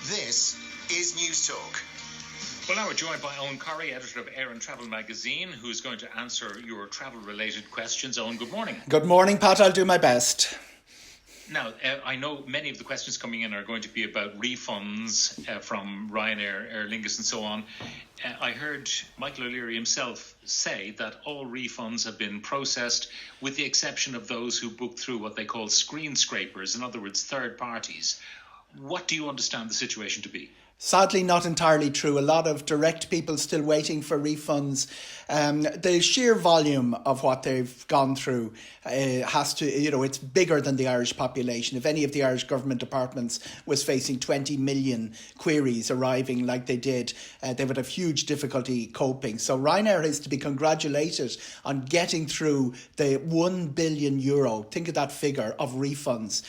This is Newstalk. Well, now we're joined by Eoghan Corry, editor of Air and Travel magazine, who's going to answer your travel-related questions. Eoghan, good morning. Good morning, Pat. I'll do my best. Now, I know many of the questions coming in are going to be about refunds from Ryanair, Aer Lingus and so on. I heard Michael O'Leary himself say that all refunds have been processed with the exception of those who booked through what they call screen scrapers, in other words, third parties. What do you understand the situation to be? Sadly, not entirely true. A lot of direct people still waiting for refunds. The sheer volume of what they've gone through has to, it's bigger than the Irish population. If any of the Irish government departments was facing 20 million queries arriving like they did, they would have huge difficulty coping. So Ryanair is to be congratulated on getting through the €1 billion, think of that figure, of refunds.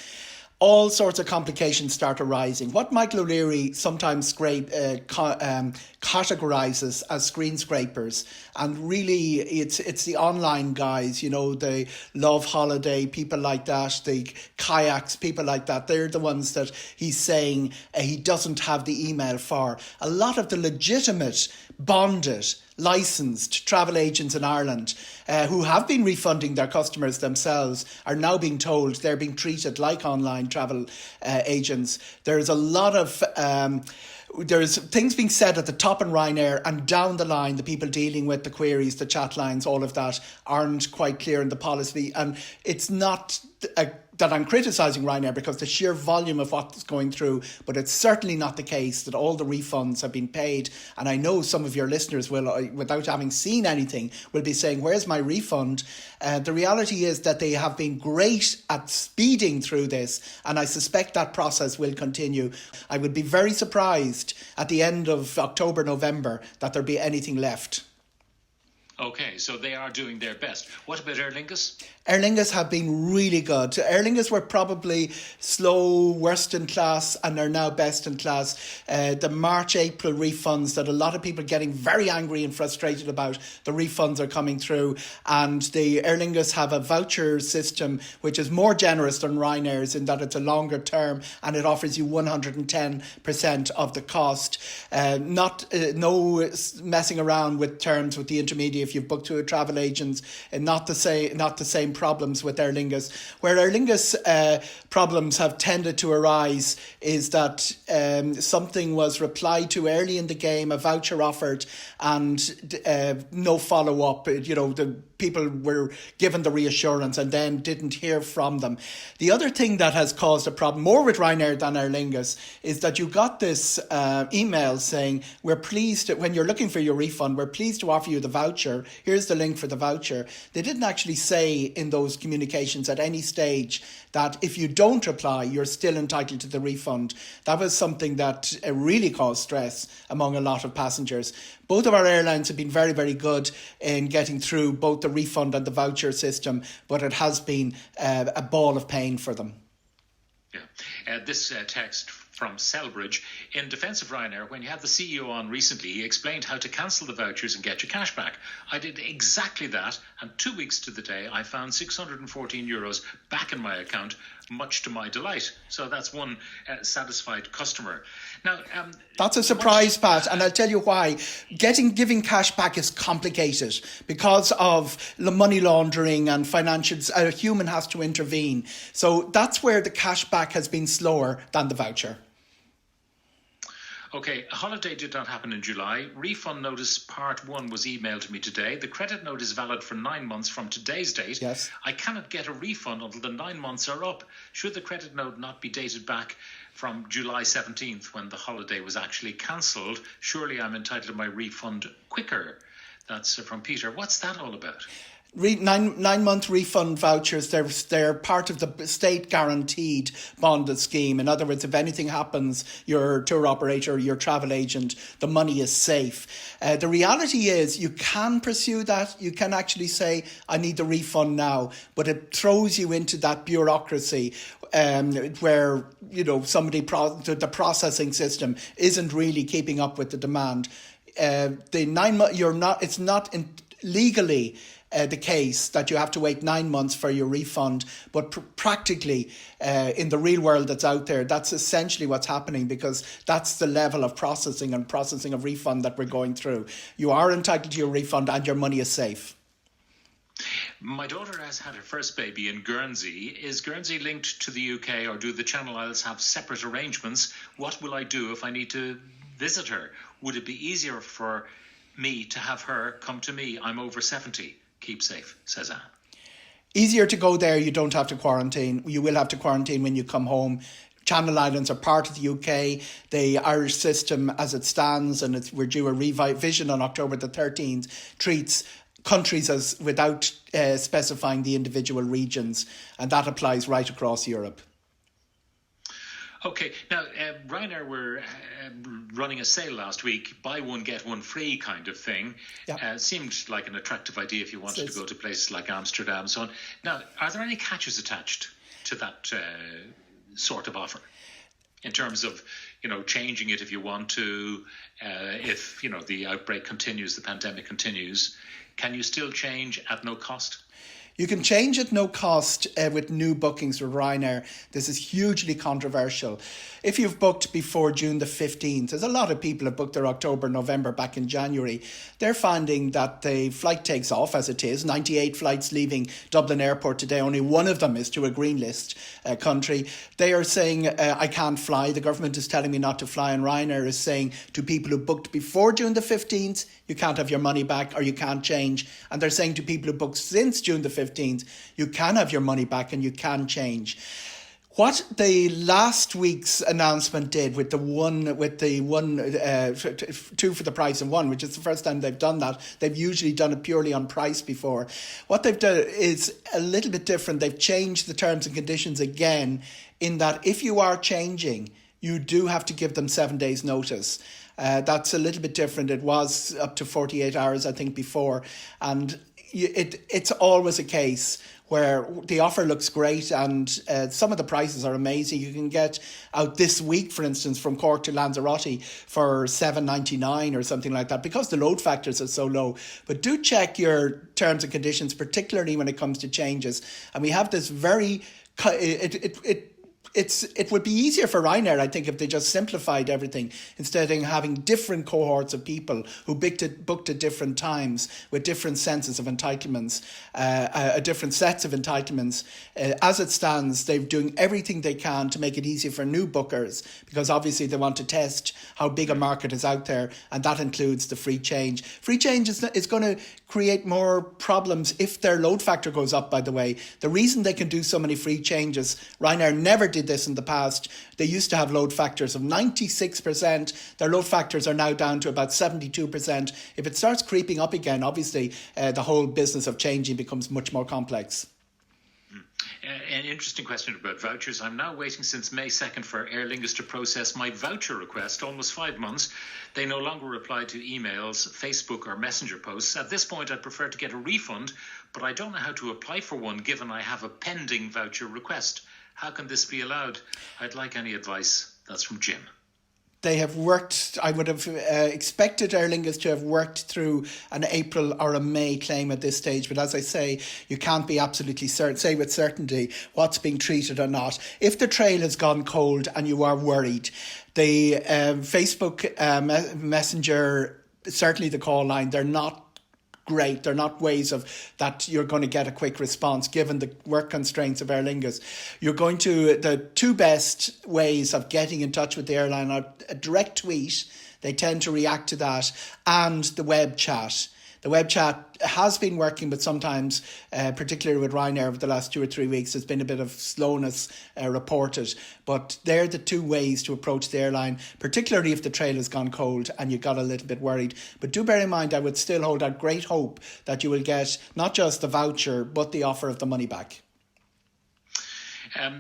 All sorts of complications start arising. What Michael O'Leary sometimes categorises as screen scrapers, and really it's the online guys, the Love Holiday, people like that, the kayaks, people like that. They're the ones that he's saying he doesn't have the email for. A lot of the legitimate, bonded, licensed travel agents in Ireland who have been refunding their customers themselves are now being told they're being treated like online travel agents. There's a lot of there's things being said at the top in Ryanair, and down the line the people dealing with the queries, the chat lines, all of that aren't quite clear in the policy. And it's not that I'm criticising Ryanair because the sheer volume of what's going through, but it's certainly not the case that all the refunds have been paid. And I know some of your listeners will, without having seen anything, will be saying, where's my refund? The reality is that they have been great at speeding through this, and I suspect that process will continue. I would be very surprised at the end of October, November, that there be anything left. Okay, so they are doing their best. What about Aer Lingus? Aer Lingus have been really good. Aer Lingus were probably slow, worst in class, and are now best in class. The March-April refunds that a lot of people are getting very angry and frustrated about, the refunds are coming through. And the Aer Lingus have a voucher system which is more generous than Ryanair's in that it's a longer term and it offers you 110% of the cost. No messing around with terms with the intermediate if you've booked to a travel agent, and not the same problems with Aer Lingus. Where Aer Lingus problems have tended to arise is that something was replied to early in the game, a voucher offered, and no follow-up. The people were given the reassurance and then didn't hear from them. The other thing that has caused a problem, more with Ryanair than Aer Lingus, is that you got this email saying, we're pleased, when you're looking for your refund, we're pleased to offer you the voucher. Here's the link for the voucher. They didn't actually say in those communications at any stage that if you don't reply, you're still entitled to the refund. That was something that really caused stress among a lot of passengers. Both of our airlines have been very, very good in getting through both the refund and the voucher system, but it has been a ball of pain for them. Yeah. This text from Selbridge: in defence of Ryanair, when you had the CEO on recently, he explained how to cancel the vouchers and get your cash back. I did exactly that, and 2 weeks to the day, I found €614 back in my account, much to my delight. So that's one satisfied customer. Now, that's a surprise, Pat, and I'll tell you why. Giving cash back is complicated because of money laundering and financials. A human has to intervene. So that's where the cash back has been slower than the voucher. Okay, a holiday did not happen in July. Refund notice part 1 was emailed to me today. The credit note is valid for 9 months from today's date. Yes. I cannot get a refund until the 9 months are up. Should the credit note not be dated back from July 17th when the holiday was actually cancelled? Surely I'm entitled to my refund quicker. That's from Peter. What's that all about? 9-month refund vouchers, they're part of the state guaranteed bonded scheme. In other words, if anything happens, your tour operator, your travel agent, the money is safe. The reality is you can pursue that. You can actually say, I need the refund now, but it throws you into that bureaucracy where the processing system isn't really keeping up with the demand. The 9 months, it's not legally the case that you have to wait 9 months for your refund, but practically in the real world that's out there, that's essentially what's happening, because that's the level of processing of refund that we're going through. You are entitled to your refund and your money is safe. My daughter has had her first baby in Guernsey. Is Guernsey linked to the UK, or do the Channel Isles have separate arrangements? What will I do if I need to visit her? Would it be easier for me to have her come to me? I'm over 70. Keep safe, says Anne. Easier to go there. You don't have to quarantine. You will have to quarantine when you come home. Channel Islands are part of the UK. The Irish system as it stands, and we're due a revision on October the 13th, treats countries as without specifying the individual regions, and that applies right across Europe. Okay, now Ryanair were running a sale last week, buy one get one free kind of thing. Yeah. Seemed like an attractive idea if you wanted to go to places like Amsterdam and so on. Now, are there any catches attached to that sort of offer in terms of, changing it if you want to, if, the outbreak continues, the pandemic continues? Can you still change at no cost? You can change at no cost with new bookings with Ryanair. This is hugely controversial. If you've booked before June the 15th, as a lot of people have booked their October, November back in January, they're finding that the flight takes off as it is. 98 flights leaving Dublin Airport today. Only one of them is to a green list country. They are saying, I can't fly. The government is telling me not to fly. And Ryanair is saying to people who booked before June the 15th, you can't have your money back or you can't change. And they're saying to people who booked since June the 15th, you can have your money back and you can change. What the last week's announcement did with the two for the price of one, which is the first time they've done that. They've usually done it purely on price before. What they've done is a little bit different. They've changed the terms and conditions again, in that if you are changing, you do have to give them 7 days notice. That's a little bit different. It was up to 48 hours, I think, before. And it's always a case where the offer looks great and some of the prices are amazing. You can get out this week, for instance, from Cork to Lanzarote for $7.99 or something like that, because the load factors are so low. But do check your terms and conditions, particularly when it comes to changes. And we have this very... It would be easier for Ryanair, I think, if they just simplified everything instead of having different cohorts of people who booked at different times with different senses of entitlements, different sets of entitlements. As it stands, they're doing everything they can to make it easier for new bookers, because obviously they want to test how big a market is out there, and that includes the free change. Free change is going to create more problems if their load factor goes up, by the way. The reason they can do so many free changes, Ryanair never did this in the past. They used to have load factors of 96%. Their load factors are now down to about 72%. If it starts creeping up again, obviously the whole business of changing becomes much more complex. An interesting question about vouchers. I'm now waiting since May 2nd for Aer Lingus to process my voucher request, almost 5 months. They no longer reply to emails, Facebook or messenger posts. At this point, I'd prefer to get a refund, but I don't know how to apply for one given I have a pending voucher request. How can this be allowed? I'd like any advice. That's from Jim. They have worked, I would have expected Aer Lingus to have worked through an April or a May claim at this stage. But as I say, you can't be absolutely certain, say with certainty what's being treated or not. If the trail has gone cold and you are worried, the Facebook Messenger, certainly the call line, they're not great. They're not ways of that you're going to get a quick response given the work constraints of Aer Lingus. The two best ways of getting in touch with the airline are a direct tweet. They tend to react to that, and the web chat. The web chat has been working, but sometimes, particularly with Ryanair over the last 2 or 3 weeks, there's been a bit of slowness reported. But they're the two ways to approach the airline, particularly if the trail has gone cold and you got a little bit worried. But do bear in mind, I would still hold out great hope that you will get not just the voucher, but the offer of the money back.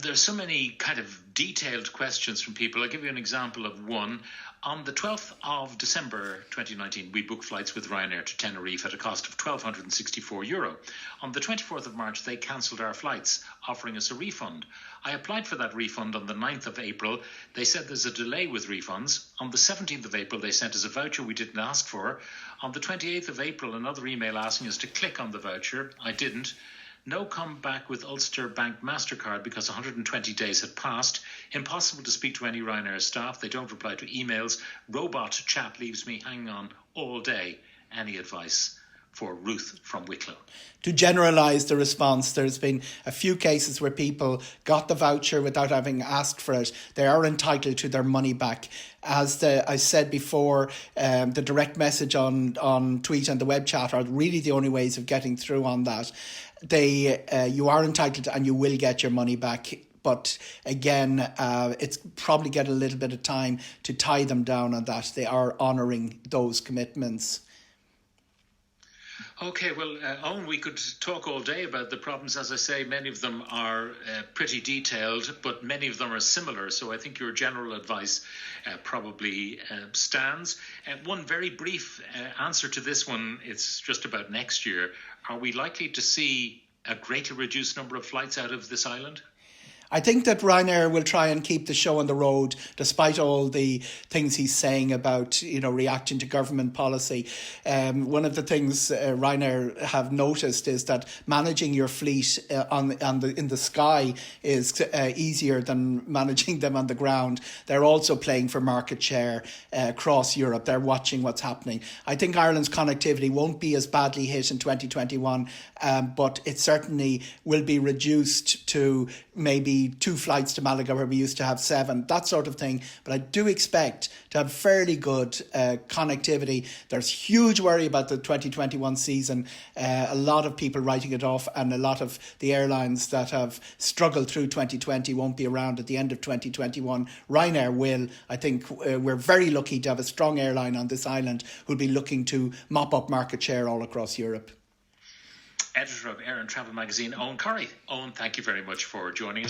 There's so many kind of detailed questions from people. I'll give you an example of one. On the 12th of December 2019, we booked flights with Ryanair to Tenerife at a cost of €1,264. On the 24th of March, they cancelled our flights, offering us a refund. I applied for that refund on the 9th of April. They said there's a delay with refunds. On the 17th of April, they sent us a voucher we didn't ask for. On the 28th of April, another email asking us to click on the voucher. I didn't. No comeback with Ulster Bank MasterCard because 120 days had passed. Impossible to speak to any Ryanair staff. They don't reply to emails. Robot chat leaves me hanging on all day. Any advice for Ruth from Wicklow? To generalise the response, there's been a few cases where people got the voucher without having asked for it. They are entitled to their money back. As I said before, the direct message on tweet and the web chat are really the only ways of getting through on that. You are entitled and you will get your money back. But again, it's probably get a little bit of time to tie them down on that. They are honouring those commitments. Okay, well, Owen, we could talk all day about the problems. As I say, many of them are pretty detailed, but many of them are similar. So I think your general advice probably stands. One very brief answer to this one, it's just about next year. Are we likely to see a greatly reduced number of flights out of this island? I think that Ryanair will try and keep the show on the road, despite all the things he's saying about, reacting to government policy. One of the things Ryanair have noticed is that managing your fleet in the sky is easier than managing them on the ground. They're also playing for market share across Europe. They're watching what's happening. I think Ireland's connectivity won't be as badly hit in 2021, but it certainly will be reduced to maybe 2 flights to Malaga where we used to have 7, that sort of thing. But I do expect to have fairly good connectivity. There's huge worry about the 2021 season. A lot of people writing it off, and a lot of the airlines that have struggled through 2020 won't be around at the end of 2021. Ryanair will. I think we're very lucky to have a strong airline on this island who'll be looking to mop up market share all across Europe. Editor of Air and Travel magazine, Eoghan Corry. Eoghan, thank you very much for joining us.